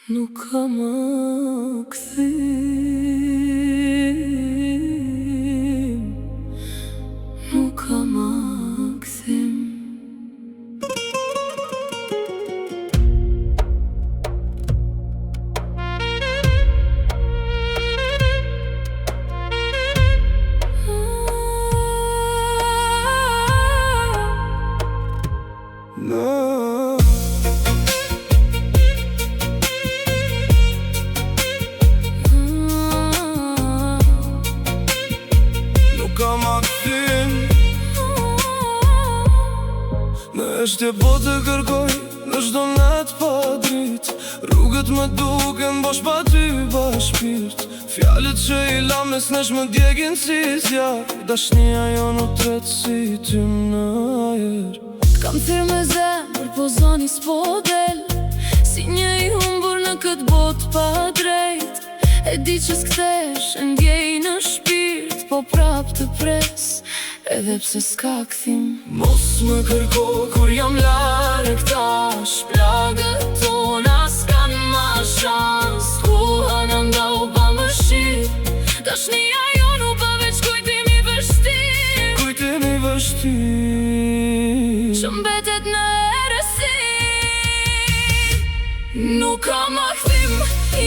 Nuk ka më kthim, nuk ka më kthim. Në është e botë kërkoj, në shdo natë pa drit. Rrugët më duken bosh pa ty pa shpirt. Fjallet që i lam mes nesh më djegin si zjarr. Dashnia jo në tretë si ty në ajer. Kam thirë me zemër, po zoni s'po del. Si një i humbur në këtë botë pa drejt. E di që s'kthesh, e ndjej në shpirt. Po prap të pres, edhe pse s'ka kthim. Mos më kërko kur jam larg tash. Plagët tona s'kan ma shans. Koha në ndau pa më shqip. Dashnia jo nuk pa veç kujtimi vështir. Kujtimi vështir që mbetet në erësi. Nuk ka më kthim,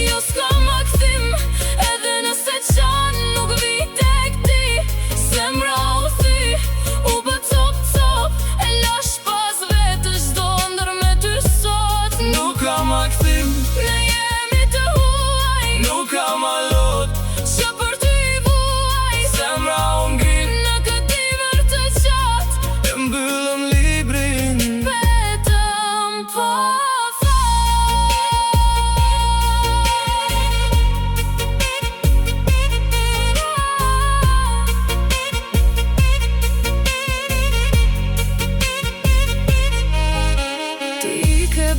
jo s'ka më kthim. Edhe nëse qan nuk vi tek ti. Zemra u thy, u bë cop cop. E lash pas vetës do ndër me ty sot. Nuk ka më kthim, ne jemi të huaj. nuk ka më lot që për ty i vuaj. Zemra u ngrin në këtë dimër të qatë. e mbyllëm librin. Vetëm pa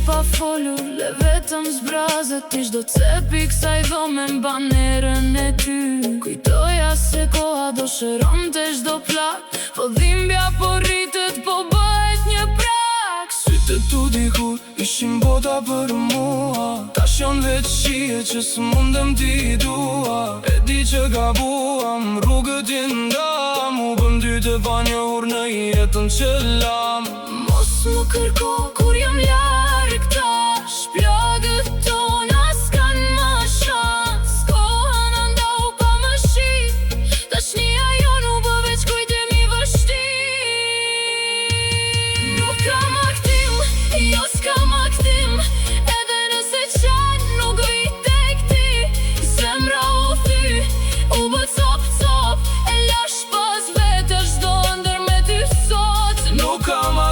pa folur, le vetëm zbrazët. Ti shdo cepi kësaj dhome m'banerën e ty. Kujtoja se koha do shëron të shdo plak. Po dhimbja po rritet, po bëhet një prak. Sytë tu dikur ishin bota për mua. Tash jon veç qije që s'mundem t'i dua. E di që gabuam, rrugët i ndam. U bëm dy të banjohur në jetën që lam. Mos më kërko kur jam larg tash. Plagët tona s'kan ma shans. Koha në ndau pa më shqip. Dashnia jo nuk bë veç kujtimi vështir. Nuk ka më kthim, jo s'ka më kthim. Edhe nëse qan nuk vi tek ti. Zemra u thy, u bë cop cop. E lash pas vetës do ndër me ty sot. Nuk ka më